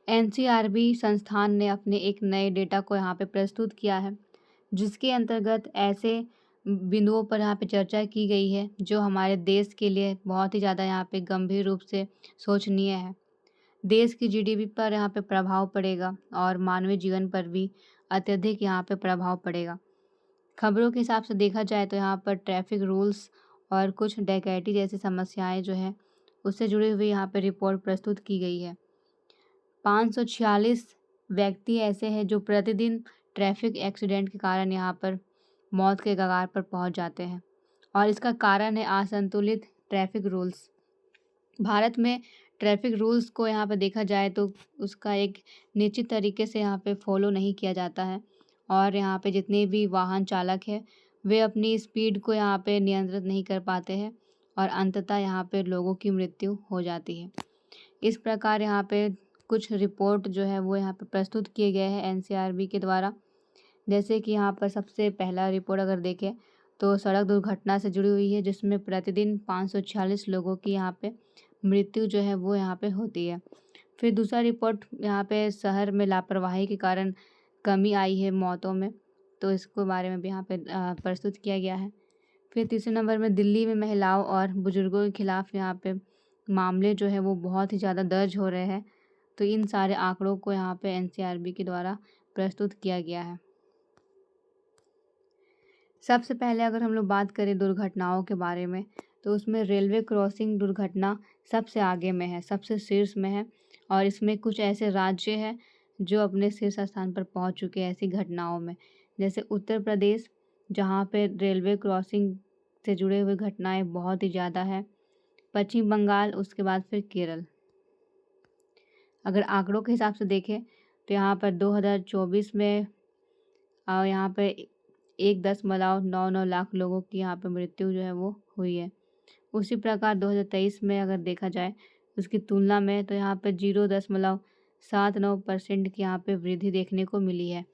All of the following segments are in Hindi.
एनसीआरबी संस्थान ने अपने एक नए डेटा को यहाँ पे प्रस्तुत किया है, जिसके अंतर्गत ऐसे बिंदुओं पर यहाँ पे चर्चा की गई है जो हमारे देश के लिए बहुत ही ज़्यादा यहाँ पे गंभीर रूप से सोचनीय है। देश की जीडीपी पर यहाँ पे प्रभाव पड़ेगा और मानवीय जीवन पर भी अत्यधिक यहाँ पे प्रभाव पड़ेगा। खबरों के हिसाब से देखा जाए तो यहाँ पर ट्रैफिक रूल्स और कुछ डकैती जैसी समस्याएं जो है उससे जुड़ी हुई यहाँ पे रिपोर्ट प्रस्तुत की गई है। 546 व्यक्ति ऐसे हैं जो प्रतिदिन ट्रैफिक एक्सीडेंट के कारण यहाँ पर मौत के कगार पर पहुँच जाते हैं और इसका कारण है असंतुलित ट्रैफिक रूल्स। भारत में ट्रैफिक रूल्स को यहाँ पे देखा जाए तो उसका एक निश्चित तरीके से यहाँ पे फॉलो नहीं किया जाता है और यहाँ पे जितने भी वाहन चालक हैं वे अपनी स्पीड को यहाँ पे नियंत्रित नहीं कर पाते हैं और अंततः यहाँ पे लोगों की मृत्यु हो जाती है। इस प्रकार यहाँ पे कुछ रिपोर्ट जो है वो यहाँ पे प्रस्तुत किए गए हैं एनसीआरबी के द्वारा। जैसे कि यहाँ पर सबसे पहला रिपोर्ट अगर देखें तो सड़क दुर्घटना से जुड़ी हुई है, जिसमें प्रतिदिन 546 लोगों की यहाँ पे मृत्यु जो है वो यहाँ पे होती है। फिर दूसरा रिपोर्ट यहाँ पे शहर में लापरवाही के कारण कमी आई है मौतों में, तो इसको बारे में भी यहाँ पे प्रस्तुत किया गया है। फिर तीसरे नंबर में दिल्ली में महिलाओं और बुजुर्गों के खिलाफ यहाँ पे मामले जो है वो बहुत ही ज़्यादा दर्ज हो रहे हैं, तो इन सारे आंकड़ों को यहाँ पे एनसीआरबी के द्वारा प्रस्तुत किया गया है। सबसे पहले अगर हम लोग बात करें दुर्घटनाओं के बारे में तो उसमें रेलवे क्रॉसिंग दुर्घटना सबसे आगे में है, सबसे शीर्ष में है और इसमें कुछ ऐसे राज्य हैं जो अपने शीर्ष स्थान पर पहुंच चुके हैं ऐसी घटनाओं में। जैसे उत्तर प्रदेश, जहां पे रेलवे क्रॉसिंग से जुड़े हुए घटनाएं बहुत ही ज़्यादा है। पश्चिम बंगाल, उसके बाद फिर केरल। अगर आंकड़ों के हिसाब से देखें तो यहाँ पर 2024 में यहाँ पे 1.99 लाख लोगों की यहाँ पे मृत्यु जो है वो हुई है। उसी प्रकार 2023 में अगर देखा जाए उसकी तुलना में तो यहाँ पे 0.79% की यहाँ पे वृद्धि देखने को मिली है।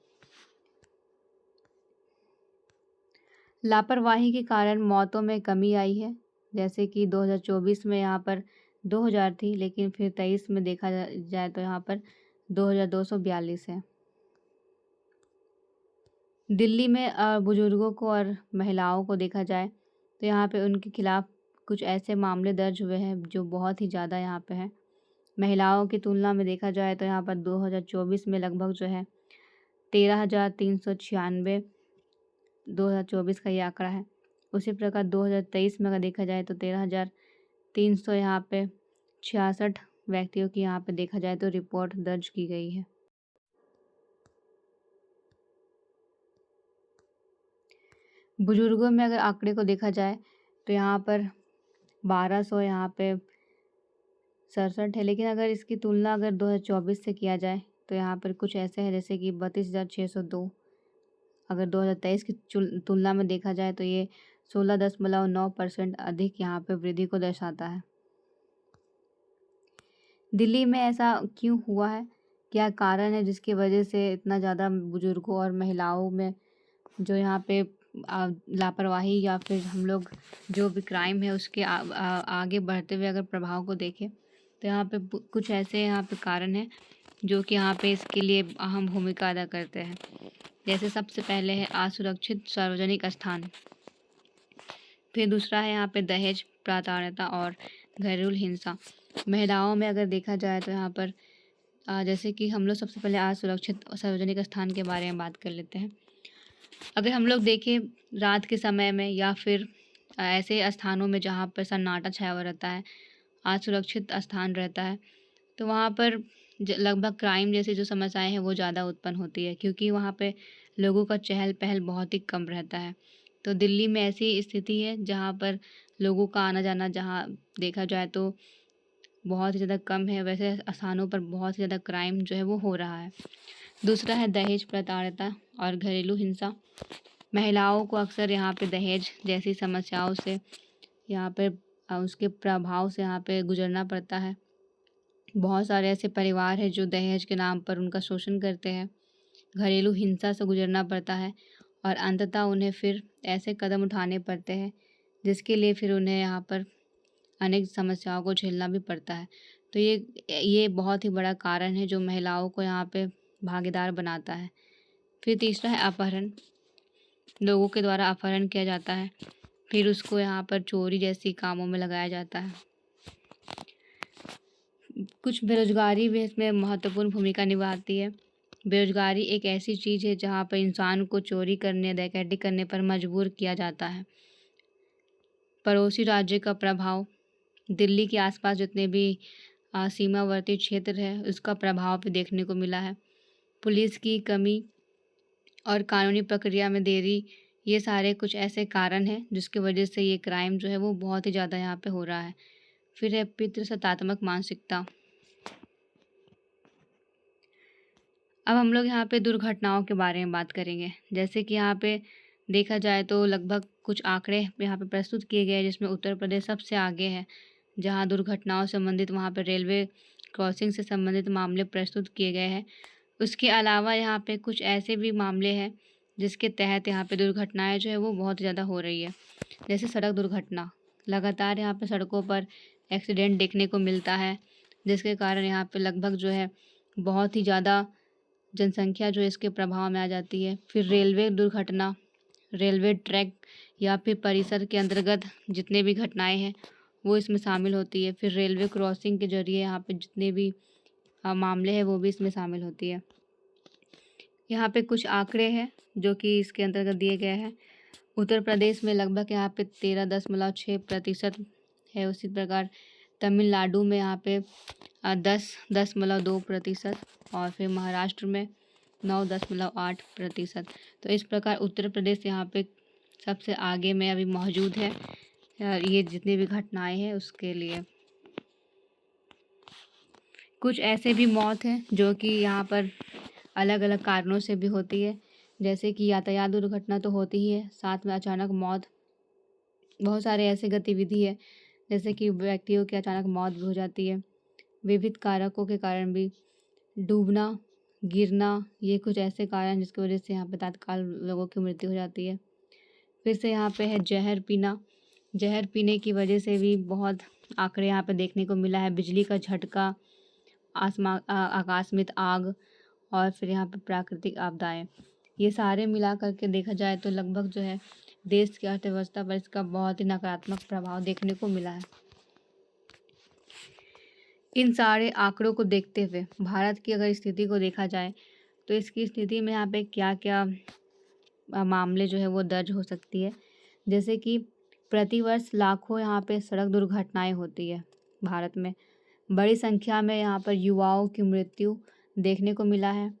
लापरवाही के कारण मौतों में कमी आई है, जैसे कि 2024 में यहाँ पर 2000 थी, लेकिन फिर 23 में देखा जाए तो यहाँ पर 2242 है। दिल्ली में बुजुर्गों को और महिलाओं को देखा जाए तो यहाँ पे उनके खिलाफ कुछ ऐसे मामले दर्ज हुए हैं जो बहुत ही ज़्यादा यहाँ पे हैं। महिलाओं की तुलना में देखा जाए तो यहाँ पर 2024 में लगभग जो है 13,396 2024 का ये आंकड़ा है। उसी प्रकार 2023 में अगर देखा जाए तो 13,300 यहाँ पे 66 व्यक्तियों की यहाँ पे देखा जाए तो रिपोर्ट दर्ज की गई है। बुजुर्गों में अगर आंकड़े को देखा जाए तो यहाँ पर 1200 यहाँ पे 67 है, लेकिन अगर इसकी तुलना अगर 2024 से किया जाए तो यहाँ पर कुछ ऐसे हैं जैसे कि 32,602। अगर 2023 की तुलना में देखा जाए तो ये 16.9% अधिक यहाँ पे वृद्धि को दर्शाता है। दिल्ली में ऐसा क्यों हुआ है, क्या कारण है जिसकी वजह से इतना ज़्यादा बुजुर्गों और महिलाओं में जो यहाँ पे लापरवाही या फिर हम लोग जो भी क्राइम है उसके आगे बढ़ते हुए अगर प्रभाव को देखें तो यहाँ पे कुछ ऐसे यहाँ पे कारण हैं जो कि यहाँ पे इसके लिए अहम भूमिका अदा करते हैं। जैसे सबसे पहले है असुरक्षित सार्वजनिक स्थान, फिर दूसरा है यहाँ पे दहेज प्रताड़ना और घरेलू हिंसा। महिलाओं में अगर देखा जाए तो यहाँ पर जैसे कि हम लोग सबसे पहले असुरक्षित सार्वजनिक स्थान के बारे में बात कर लेते हैं। अगर हम लोग देखें रात के समय में या फिर ऐसे स्थानों में जहाँ पर सन्नाटा छाया हुआ रहता है, असुरक्षित स्थान रहता है, तो वहाँ पर लगभग क्राइम जैसी जो समस्याएं हैं वो ज़्यादा उत्पन्न होती है, क्योंकि वहाँ पे लोगों का चहल पहल बहुत ही कम रहता है। तो दिल्ली में ऐसी स्थिति है जहाँ पर लोगों का आना जाना जहाँ देखा जाए तो बहुत ही ज़्यादा कम है, वैसे स्थानों पर बहुत ही ज़्यादा क्राइम जो है वो हो रहा है। दूसरा है दहेज प्रताड़ना और घरेलू हिंसा। महिलाओं को अक्सर यहाँ पे दहेज जैसी समस्याओं से यहाँ पे उसके प्रभाव से यहाँ पे गुजरना पड़ता है। बहुत सारे ऐसे परिवार हैं जो दहेज के नाम पर उनका शोषण करते हैं, घरेलू हिंसा से गुजरना पड़ता है और अंततः उन्हें फिर ऐसे कदम उठाने पड़ते हैं जिसके लिए फिर उन्हें यहाँ पर अनेक समस्याओं को झेलना भी पड़ता है। तो ये बहुत ही बड़ा कारण है जो महिलाओं को यहाँ पे भागीदार बनाता है। फिर तीसरा है अपहरण। लोगों के द्वारा अपहरण किया जाता है, फिर उसको यहाँ पर चोरी जैसी कामों में लगाया जाता है। कुछ बेरोजगारी भी इसमें महत्वपूर्ण भूमिका निभाती है। बेरोजगारी एक ऐसी चीज़ है जहाँ पर इंसान को चोरी करने, डकैती करने पर मजबूर किया जाता है। पड़ोसी राज्य का प्रभाव, दिल्ली के आसपास जितने भी सीमावर्ती क्षेत्र है उसका प्रभाव भी देखने को मिला है। पुलिस की कमी और कानूनी प्रक्रिया में देरी, ये सारे कुछ ऐसे कारण हैं जिसकी वजह से ये क्राइम जो है वो बहुत ही ज़्यादा यहाँ पे हो रहा है। फिर है पितृसत्तात्मक मानसिकता। अब हम लोग यहाँ पे दुर्घटनाओं के बारे में बात करेंगे। जैसे कि यहाँ पे देखा जाए तो लगभग कुछ आंकड़े यहाँ पे प्रस्तुत किए गए हैं, जिसमें उत्तर प्रदेश सबसे आगे है, जहाँ दुर्घटनाओं से संबंधित वहाँ पे रेलवे क्रॉसिंग से संबंधित मामले प्रस्तुत किए गए हैं। उसके अलावा यहाँ पे कुछ ऐसे भी मामले हैं जिसके तहत यहाँ पे दुर्घटनाएं जो है वो बहुत ज़्यादा हो रही है। जैसे सड़क दुर्घटना, लगातार यहाँ पे सड़कों पर एक्सीडेंट देखने को मिलता है, जिसके कारण यहाँ पे लगभग जो है बहुत ही ज़्यादा जनसंख्या जो है इसके प्रभाव में आ जाती है। फिर रेलवे दुर्घटना, रेलवे ट्रैक या फिर परिसर के अंतर्गत जितने भी घटनाएं हैं वो इसमें शामिल होती है। फिर रेलवे क्रॉसिंग के जरिए यहाँ पे जितने भी मामले हैं वो भी इसमें शामिल होती है। यहाँ पे कुछ आंकड़े हैं जो कि इसके अंतर्गत दिए गए हैं। उत्तर प्रदेश में लगभग यहाँ पे 13.6% है। उसी प्रकार तमिलनाडु में यहाँ पे 10.2% और फिर महाराष्ट्र में 9.8%। तो इस प्रकार उत्तर प्रदेश यहाँ पे सबसे आगे में अभी मौजूद है ये जितनी भी घटनाएं हैं उसके लिए। कुछ ऐसे भी मौत हैं जो कि यहाँ पर अलग अलग कारणों से भी होती है। जैसे कि यातायात दुर्घटना तो होती ही है, साथ में अचानक मौत। बहुत सारे ऐसे गतिविधि है जैसे कि व्यक्तियों की अचानक मौत भी हो जाती है। विविध कारकों के कारण भी डूबना, गिरना, ये कुछ ऐसे कारण जिसकी वजह से यहाँ पे तत्काल लोगों की मृत्यु हो जाती है। फिर से यहाँ पे है जहर पीना। जहर पीने की वजह से भी बहुत आंकड़े यहाँ पे देखने को मिला है। बिजली का झटका, आकस्मिक आग और फिर यहाँ पे प्राकृतिक आपदाएं, ये सारे मिला करके देखा जाए तो लगभग जो है देश की अर्थव्यवस्था पर इसका बहुत ही नकारात्मक प्रभाव देखने को मिला है। इन सारे आंकड़ों को देखते हुए भारत की अगर स्थिति को देखा जाए तो इसकी स्थिति में यहाँ पे क्या क्या मामले जो है वो दर्ज हो सकती है। जैसे कि प्रतिवर्ष लाखों यहाँ पे सड़क दुर्घटनाएं होती है भारत में। बड़ी संख्या में यहाँ पर युवाओं की मृत्यु देखने को मिला है।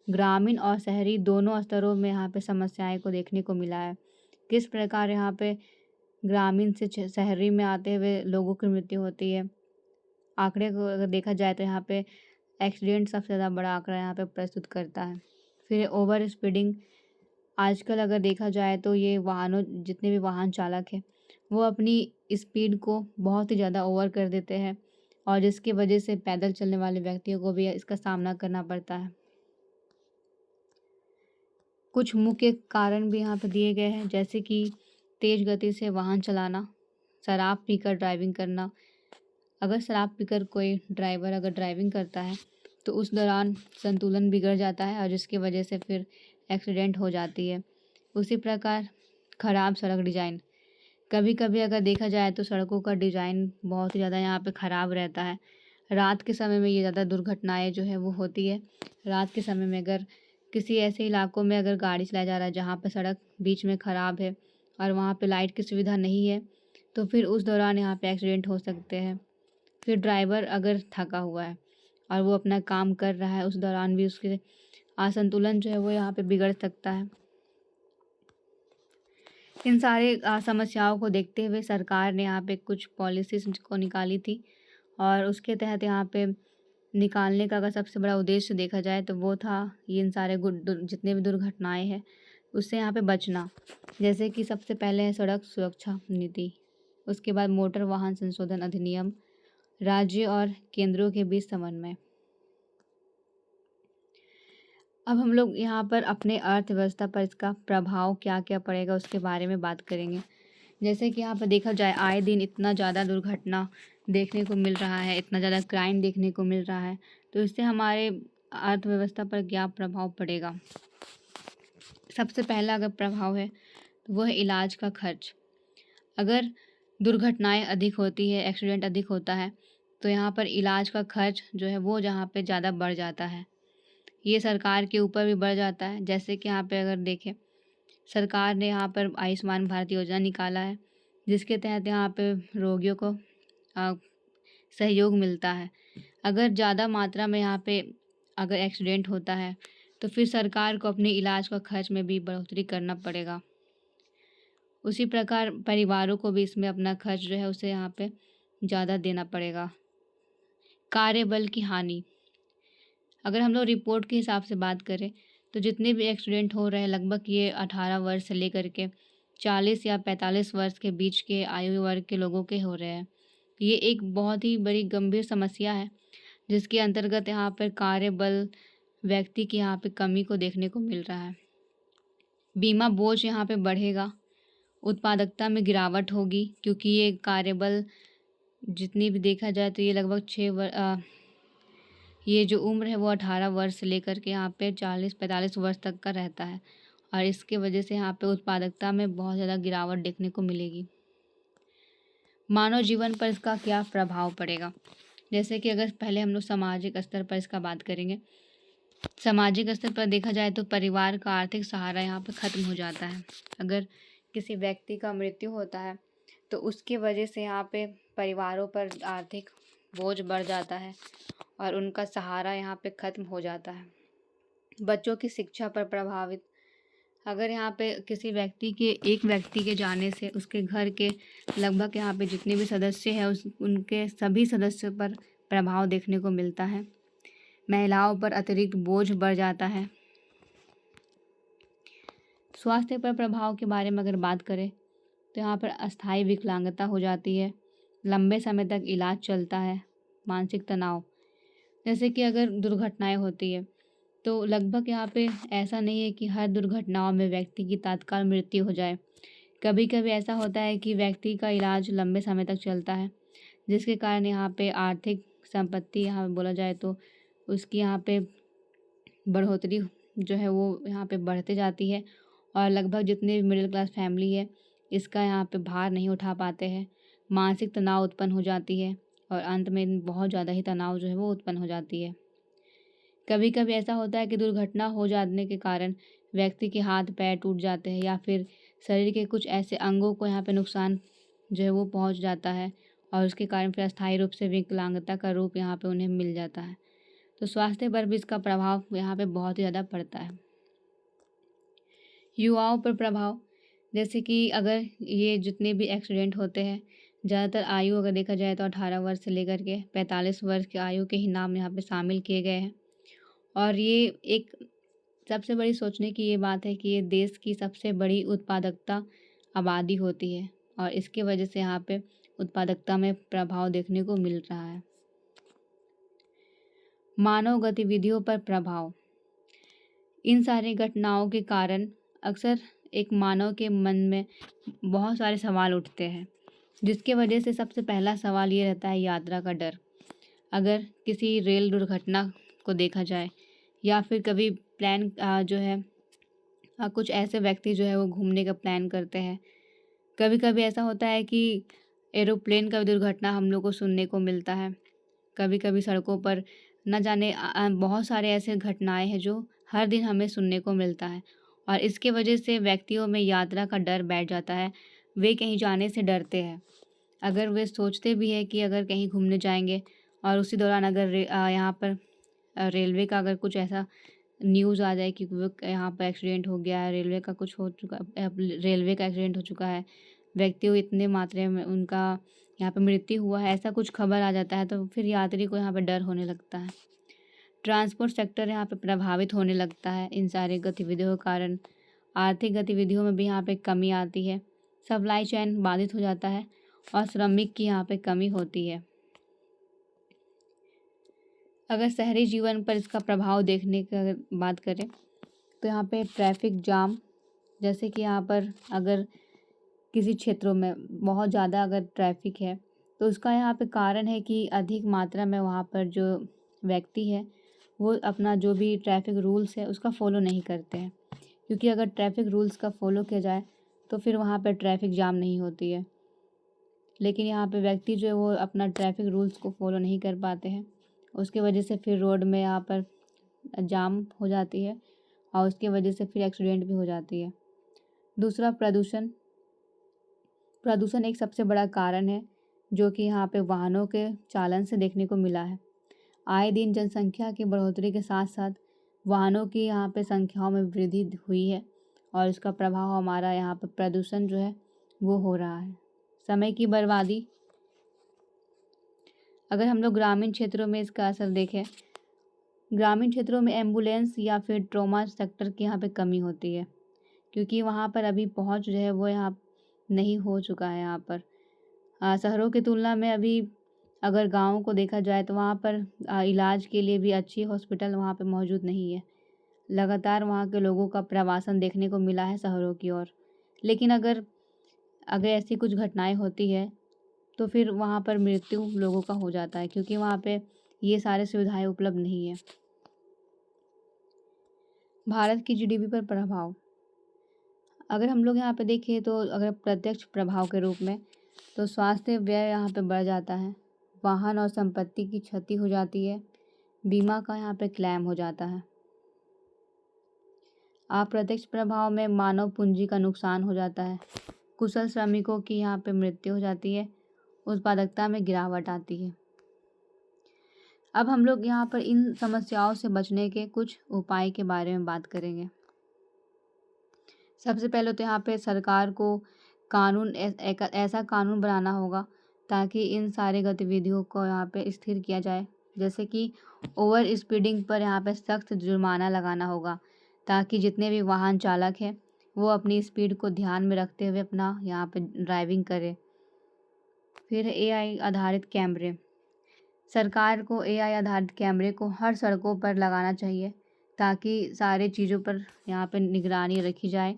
ग्रामीण और शहरी दोनों स्तरों में यहाँ पे समस्याएं को देखने को मिला है। किस प्रकार यहाँ पे ग्रामीण से शहरी में आते हुए लोगों की मृत्यु होती है। आंकड़े को अगर देखा जाए तो यहाँ पे एक्सीडेंट सबसे ज़्यादा बड़ा आंकड़ा यहाँ पे प्रस्तुत करता है। फिर ओवर स्पीडिंग, आजकल अगर देखा जाए तो ये वाहनों जितने भी वाहन चालक हैं वो अपनी स्पीड को बहुत ही ज़्यादा ओवर कर देते हैं और जिसकी वजह से पैदल चलने वाले व्यक्तियों को भी इसका सामना करना पड़ता है। कुछ मुख्य कारण भी यहाँ पर दिए गए हैं जैसे कि तेज़ गति से वाहन चलाना, शराब पीकर ड्राइविंग करना। अगर शराब पीकर कोई ड्राइवर अगर ड्राइविंग करता है तो उस दौरान संतुलन बिगड़ जाता है और जिसकी वजह से फिर एक्सीडेंट हो जाती है। उसी प्रकार ख़राब सड़क डिज़ाइन, कभी कभी अगर देखा जाए तो सड़कों का डिज़ाइन बहुत ही ज़्यादा यहाँ पे ख़राब रहता है। रात के समय में ये ज़्यादा दुर्घटनाएं जो है वो होती है। रात के समय में अगर किसी ऐसे इलाकों में अगर गाड़ी चलाया जा रहा है जहाँ पर सड़क बीच में ख़राब है और वहाँ पे लाइट की सुविधा नहीं है तो फिर उस दौरान यहाँ पे एक्सीडेंट हो सकते हैं। फिर ड्राइवर अगर थका हुआ है और वो अपना काम कर रहा है उस दौरान भी उसके असंतुलन जो है वो यहाँ पे बिगड़ सकता है। इन सारे समस्याओं को देखते हुए सरकार ने यहाँ पे कुछ पॉलिसीज को निकाली थी और उसके तहत यहाँ पे निकालने का अगर सबसे बड़ा उद्देश्य देखा जाए तो वो था ये इन सारे जितने भी दुर्घटनाएं हैं उससे यहाँ पे बचना। जैसे कि सबसे पहले है सड़क सुरक्षा नीति, उसके बाद मोटर वाहन संशोधन अधिनियम, राज्य और केंद्रों के बीच समन्वय। अब हम लोग यहाँ पर अपने अर्थव्यवस्था पर इसका प्रभाव क्या क्या पड़ेगा उसके बारे में बात करेंगे। जैसे कि यहाँ पर देखा जाए आए दिन इतना ज़्यादा दुर्घटना देखने को मिल रहा है, इतना ज़्यादा क्राइम देखने को मिल रहा है, तो इससे हमारे अर्थव्यवस्था पर क्या प्रभाव पड़ेगा। सबसे पहला अगर प्रभाव है तो वो है इलाज का खर्च। अगर दुर्घटनाएं अधिक होती है, एक्सीडेंट अधिक होता है, तो यहाँ पर इलाज का खर्च जो है वो जहाँ पे ज़्यादा बढ़ जाता है, ये सरकार के ऊपर भी बढ़ जाता है। जैसे कि यहाँ पे अगर देखें, सरकार ने यहाँ पर आयुष्मान भारत योजना निकाला है, जिसके तहत यहाँ पे रोगियों को सहयोग मिलता है। अगर ज़्यादा मात्रा में यहाँ पे अगर एक्सीडेंट होता है तो फिर सरकार को अपने इलाज का खर्च में भी बढ़ोतरी करना पड़ेगा। उसी प्रकार परिवारों को भी इसमें अपना खर्च जो है उसे यहाँ पे ज़्यादा देना पड़ेगा। कार्यबल की हानि, अगर हम लोग रिपोर्ट के हिसाब से बात करें तो जितने भी एक्सीडेंट हो रहे हैं लगभग ये 18 वर्ष से लेकर के 40 या 45 वर्ष के बीच के आयु वर्ग के लोगों के हो रहे हैं। ये एक बहुत ही बड़ी गंभीर समस्या है, जिसके अंतर्गत यहाँ पर कार्यबल व्यक्ति की यहाँ पे कमी को देखने को मिल रहा है। बीमा बोझ यहाँ पे बढ़ेगा, उत्पादकता में गिरावट होगी, क्योंकि ये कार्यबल जितनी भी देखा जाए तो ये लगभग ये जो उम्र है वो 18 वर्ष से लेकर के यहाँ पे 40-45 वर्ष तक का रहता है, और इसके वजह से यहाँ पे उत्पादकता में बहुत ज़्यादा गिरावट देखने को मिलेगी। मानव जीवन पर इसका क्या प्रभाव पड़ेगा, जैसे कि अगर पहले हम लोग सामाजिक स्तर पर इसका बात करेंगे। सामाजिक स्तर पर देखा जाए तो परिवार का आर्थिक सहारा यहाँ पे ख़त्म हो जाता है। अगर किसी व्यक्ति का मृत्यु होता है तो उसकी वजह से यहाँ पे परिवारों पर आर्थिक बोझ बढ़ जाता है और उनका सहारा यहाँ पे ख़त्म हो जाता है। बच्चों की शिक्षा पर प्रभावित, अगर यहाँ पे किसी एक व्यक्ति के जाने से उसके घर के लगभग यहाँ पे जितने भी सदस्य हैं उनके सभी सदस्यों पर प्रभाव देखने को मिलता है। महिलाओं पर अतिरिक्त बोझ बढ़ जाता है। स्वास्थ्य पर प्रभाव के बारे में अगर बात करें तो यहाँ पर अस्थायी विकलांगता हो जाती है, लंबे समय तक इलाज चलता है। मानसिक तनाव, जैसे कि अगर दुर्घटनाएं होती है तो लगभग यहाँ पे ऐसा नहीं है कि हर दुर्घटनाओं में व्यक्ति की तत्काल मृत्यु हो जाए। कभी कभी ऐसा होता है कि व्यक्ति का इलाज लंबे समय तक चलता है, जिसके कारण यहाँ पे आर्थिक संपत्ति यहाँ बोला जाए तो उसकी यहाँ पे बढ़ोतरी जो है वो यहाँ पे बढ़ते जाती है, और लगभग जितने भी मिडिल क्लास फैमिली है इसका यहाँ पे भार नहीं उठा पाते हैं। मानसिक तनाव उत्पन्न हो जाती है और अंत में बहुत ज़्यादा ही तनाव जो है वो उत्पन्न हो जाती है। कभी कभी ऐसा होता है कि दुर्घटना हो जाने के कारण व्यक्ति के हाथ पैर टूट जाते हैं या फिर शरीर के कुछ ऐसे अंगों को यहाँ पे नुकसान जो है वो पहुँच जाता है, और उसके कारण फिर अस्थायी रूप से विकलांगता का रूप यहाँ पे उन्हें मिल जाता है। तो स्वास्थ्य पर भी इसका प्रभाव यहाँ पे बहुत ही ज़्यादा पड़ता है। युवाओं पर प्रभाव, जैसे कि अगर ये जितने भी एक्सीडेंट होते हैं, ज़्यादातर आयु अगर देखा जाए तो 18 वर्ष से लेकर के 45 वर्ष की आयु के ही नाम यहाँ पे शामिल किए गए हैं। और ये एक सबसे बड़ी सोचने की ये बात है कि ये देश की सबसे बड़ी उत्पादकता आबादी होती है, और इसके वजह से यहाँ पे उत्पादकता में प्रभाव देखने को मिल रहा है। मानव गतिविधियों पर प्रभाव, इन सारी घटनाओं के कारण अक्सर एक मानव के मन में बहुत सारे सवाल उठते हैं, जिसके वजह से सबसे पहला सवाल ये रहता है यात्रा का डर। अगर किसी रेल दुर्घटना को देखा जाए या फिर कभी प्लान जो है कुछ ऐसे व्यक्ति जो है वो घूमने का प्लान करते हैं, कभी कभी ऐसा होता है कि एरोप्लेन का दुर्घटना हम लोग को सुनने को मिलता है। कभी कभी सड़कों पर न जाने बहुत सारे ऐसे घटनाएं हैं जो हर दिन हमें सुनने को मिलता है, और इसके वजह से व्यक्तियों में यात्रा का डर बैठ जाता है। वे कहीं जाने से डरते हैं। अगर वे सोचते भी हैं कि अगर कहीं घूमने जाएंगे और उसी दौरान अगर यहाँ पर रेलवे का अगर कुछ ऐसा न्यूज़ आ जाए कि वो यहाँ पर एक्सीडेंट हो गया है, रेलवे का कुछ हो चुका, रेलवे का एक्सीडेंट हो चुका है, व्यक्तियों इतने मात्रा में उनका यहाँ पे मृत्यु हुआ है, ऐसा कुछ खबर आ जाता है तो फिर यात्री को यहाँ पे डर होने लगता है। ट्रांसपोर्ट सेक्टर यहाँ पे प्रभावित होने लगता है इन सारी गतिविधियों के कारण। आर्थिक गतिविधियों में भी यहाँ पे कमी आती है, सप्लाई चेन बाधित हो जाता है और श्रमिक की यहाँ पे कमी होती है। अगर शहरी जीवन पर इसका प्रभाव देखने की अगर बात करें तो यहाँ पे ट्रैफिक जाम, जैसे कि यहाँ पर अगर किसी क्षेत्रों में बहुत ज़्यादा अगर ट्रैफिक है तो उसका यहाँ पे कारण है कि अधिक मात्रा में वहाँ पर जो व्यक्ति है वो अपना जो भी ट्रैफिक रूल्स है उसका फॉलो नहीं करते हैं, क्योंकि अगर ट्रैफिक रूल्स का फॉलो किया जाए तो फिर वहाँ पर ट्रैफिक जाम नहीं होती है। लेकिन यहाँ पे व्यक्ति जो है वो अपना ट्रैफिक रूल्स को फॉलो नहीं कर पाते हैं, उसके वजह से फिर रोड में यहाँ पर जाम हो जाती है और उसकी वजह से फिर एक्सीडेंट भी हो जाती है। दूसरा, प्रदूषण। प्रदूषण एक सबसे बड़ा कारण है जो कि यहाँ पे वाहनों के चालन से देखने को मिला है। आए दिन जनसंख्या की बढ़ोतरी के साथ साथ वाहनों की यहाँ पे संख्याओं में वृद्धि हुई है और इसका प्रभाव हमारा यहाँ पर प्रदूषण जो है वो हो रहा है। समय की बर्बादी। अगर हम लोग ग्रामीण क्षेत्रों में इसका असर देखें, ग्रामीण क्षेत्रों में एम्बुलेंस या फिर ट्रॉमा सेक्टर की यहाँ पे कमी होती है, क्योंकि वहाँ पर अभी पहुँच जो है वो यहाँ नहीं हो चुका है। यहाँ पर शहरों की तुलना में अभी अगर गाँव को देखा जाए तो वहाँ पर इलाज के लिए भी अच्छी हॉस्पिटल वहाँ पे मौजूद नहीं है। लगातार वहाँ के लोगों का प्रवासन देखने को मिला है शहरों की ओर। लेकिन अगर ऐसी कुछ घटनाएं होती है तो फिर वहाँ पर मृत्यु लोगों का हो जाता है, क्योंकि वहाँ पे ये सारे सुविधाएं उपलब्ध नहीं है। भारत की जीडीपी पर प्रभाव। अगर हम लोग यहाँ पे देखें तो अगर प्रत्यक्ष प्रभाव के रूप में तो स्वास्थ्य व्यय यहाँ पे बढ़ जाता है, वाहन और संपत्ति की क्षति हो जाती है, बीमा का यहाँ पे क्लेम हो जाता है। अप्रत्यक्ष प्रभाव में मानव पूंजी का नुकसान हो जाता है, कुशल श्रमिकों की यहाँ पे मृत्यु हो जाती है, उत्पादकता में गिरावट आती है। अब हम लोग यहाँ पर इन समस्याओं से बचने के कुछ उपाय के बारे में बात करेंगे। सबसे पहले तो यहाँ पे सरकार को ऐसा कानून बनाना होगा ताकि इन सारे गतिविधियों को यहाँ पे स्थिर किया जाए। जैसे कि ओवर स्पीडिंग पर यहाँ पे सख्त जुर्माना लगाना होगा, ताकि जितने भी वाहन चालक हैं वो अपनी स्पीड को ध्यान में रखते हुए अपना यहाँ पे ड्राइविंग करें। फिर एआई आधारित कैमरे। सरकार को एआई आधारित कैमरे को हर सड़कों पर लगाना चाहिए ताकि सारे चीज़ों पर यहाँ पे निगरानी रखी जाए।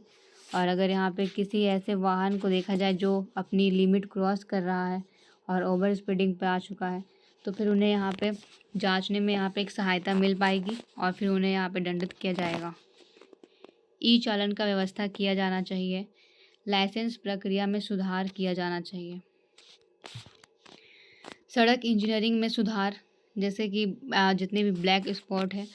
और अगर यहाँ पे किसी ऐसे वाहन को देखा जाए जो अपनी लिमिट क्रॉस कर रहा है और ओवर स्पीडिंग पे आ चुका है तो फिर उन्हें यहाँ पे जांचने में यहाँ पे एक सहायता मिल पाएगी और फिर उन्हें यहाँ पे दंडित किया जाएगा। ई चालन का व्यवस्था किया जाना चाहिए। लाइसेंस प्रक्रिया में सुधार किया जाना चाहिए। सड़क इंजीनियरिंग में सुधार, जैसे कि जितने भी ब्लैक स्पॉट है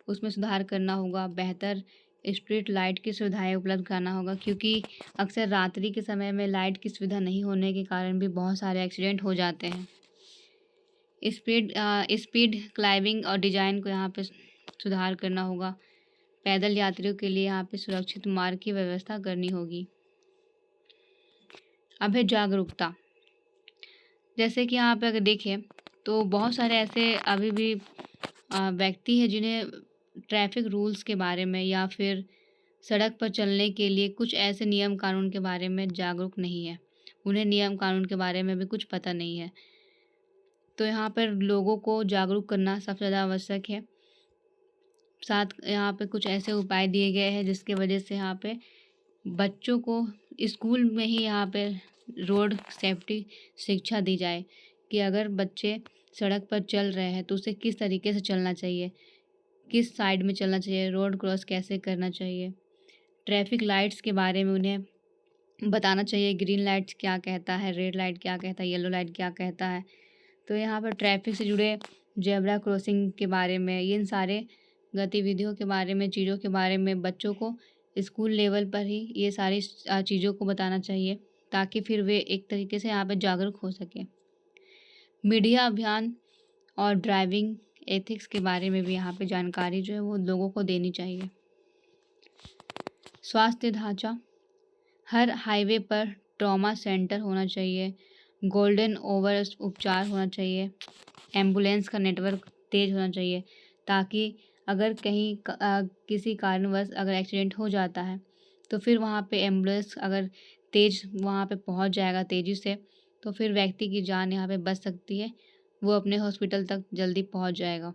उसमें सुधार करना होगा। बेहतर स्ट्रीट लाइट की सुविधाएं उपलब्ध कराना होगा, क्योंकि अक्सर रात्रि के समय में लाइट की सुविधा नहीं होने के कारण भी बहुत सारे एक्सीडेंट हो जाते हैं। स्पीड क्लाइंबिंग और डिजाइन को यहाँ पे सुधार करना होगा। पैदल यात्रियों के लिए यहाँ पे सुरक्षित मार्ग की व्यवस्था करनी होगी। अब है जागरूकता। जैसे कि यहाँ पे अगर देखें तो बहुत सारे ऐसे अभी भी व्यक्ति हैं जिन्हें ट्रैफिक रूल्स के बारे में या फिर सड़क पर चलने के लिए कुछ ऐसे नियम कानून के बारे में जागरूक नहीं है। उन्हें नियम कानून के बारे में भी कुछ पता नहीं है। तो यहाँ पर लोगों को जागरूक करना सबसे ज़्यादा आवश्यक है। साथ यहाँ पे कुछ ऐसे उपाय दिए गए हैं जिसके वजह से यहाँ पे बच्चों को स्कूल में ही यहाँ पे रोड सेफ्टी शिक्षा दी जाए कि अगर बच्चे सड़क पर चल रहे हैं तो उसे किस तरीके से चलना चाहिए, किस साइड में चलना चाहिए, रोड क्रॉस कैसे करना चाहिए। ट्रैफिक लाइट्स के बारे में उन्हें बताना चाहिए, ग्रीन लाइट्स क्या कहता है, रेड लाइट क्या कहता है, येलो लाइट क्या कहता है। तो यहाँ पर ट्रैफिक से जुड़े जेब्रा क्रॉसिंग के बारे में, इन सारे गतिविधियों के बारे में, चीज़ों के बारे में बच्चों को स्कूल लेवल पर ही ये सारी चीज़ों को बताना चाहिए ताकि फिर वे एक तरीके से यहाँ पर जागरूक हो सकें। मीडिया अभियान और ड्राइविंग एथिक्स के बारे में भी यहाँ पे जानकारी जो है वो लोगों को देनी चाहिए। स्वास्थ्य ढांचा, हर हाईवे पर ट्रॉमा सेंटर होना चाहिए, गोल्डन ओवर उपचार होना चाहिए, एम्बुलेंस का नेटवर्क तेज होना चाहिए ताकि अगर कहीं किसी कारणवश अगर एक्सीडेंट हो जाता है तो फिर वहाँ पे एम्बुलेंस अगर तेज वहाँ पे पहुँच जाएगा तेज़ी से तो फिर व्यक्ति की जान यहाँ पे बच सकती है, वो अपने हॉस्पिटल तक जल्दी पहुँच जाएगा।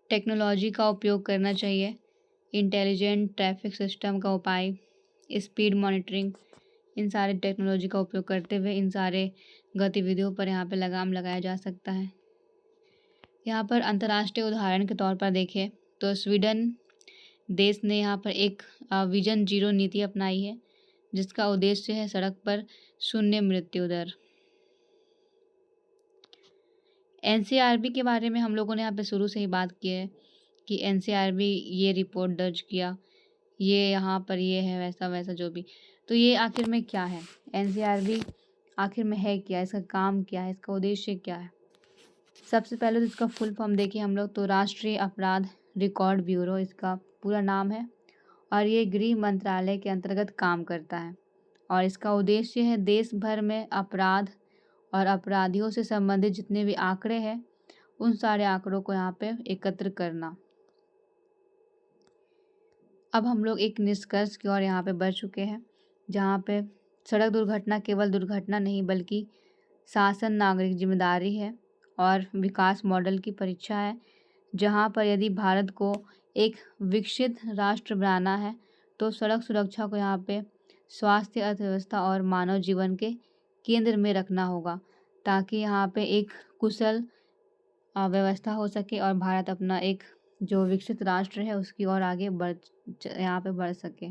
टेक्नोलॉजी का उपयोग करना चाहिए, इंटेलिजेंट ट्रैफिक सिस्टम का उपाय, स्पीड मॉनिटरिंग, इन सारे टेक्नोलॉजी का उपयोग करते हुए इन सारे गतिविधियों पर यहाँ पे लगाम लगाया जा सकता है। यहाँ पर अंतर्राष्ट्रीय उदाहरण के तौर पर देखें तो स्वीडन देश ने यहाँ पर एक विजन 0 नीति अपनाई है, जिसका उद्देश्य है सड़क पर शून्य मृत्यु दर। एनसीआरबी के बारे में हम लोगों ने यहाँ पे शुरू से ही बात की है कि एनसीआरबी ये रिपोर्ट दर्ज किया, ये यहाँ पर ये है, वैसा वैसा जो भी। तो ये आखिर में क्या है, एनसीआरबी आखिर में है क्या, इसका काम क्या है, इसका उद्देश्य क्या है। सबसे पहले तो इसका फुल फॉर्म देखें हम लोग तो राष्ट्रीय अपराध रिकॉर्ड ब्यूरो इसका पूरा नाम है, और ये गृह मंत्रालय के अंतर्गत काम करता है। और इसका उद्देश्य है देश भर में अपराध और अपराधियों से संबंधित जितने भी आंकड़े हैं उन सारे आंकड़ों को यहाँ पे एकत्र करना। अब हम लोग एक निष्कर्ष की ओर यहाँ पे बढ़ चुके हैं, जहाँ पे सड़क दुर्घटना केवल दुर्घटना नहीं बल्कि शासन नागरिक जिम्मेदारी है और विकास मॉडल की परीक्षा है, जहाँ पर यदि भारत को एक विकसित राष्ट्र बनाना है तो सड़क सुरक्षा को यहाँ पे स्वास्थ्य, अर्थव्यवस्था और मानव जीवन के केंद्र में रखना होगा, ताकि यहाँ पे एक कुशल व्यवस्था हो सके और भारत अपना एक जो विकसित राष्ट्र है उसकी ओर आगे बढ़ यहाँ पे बढ़ सके।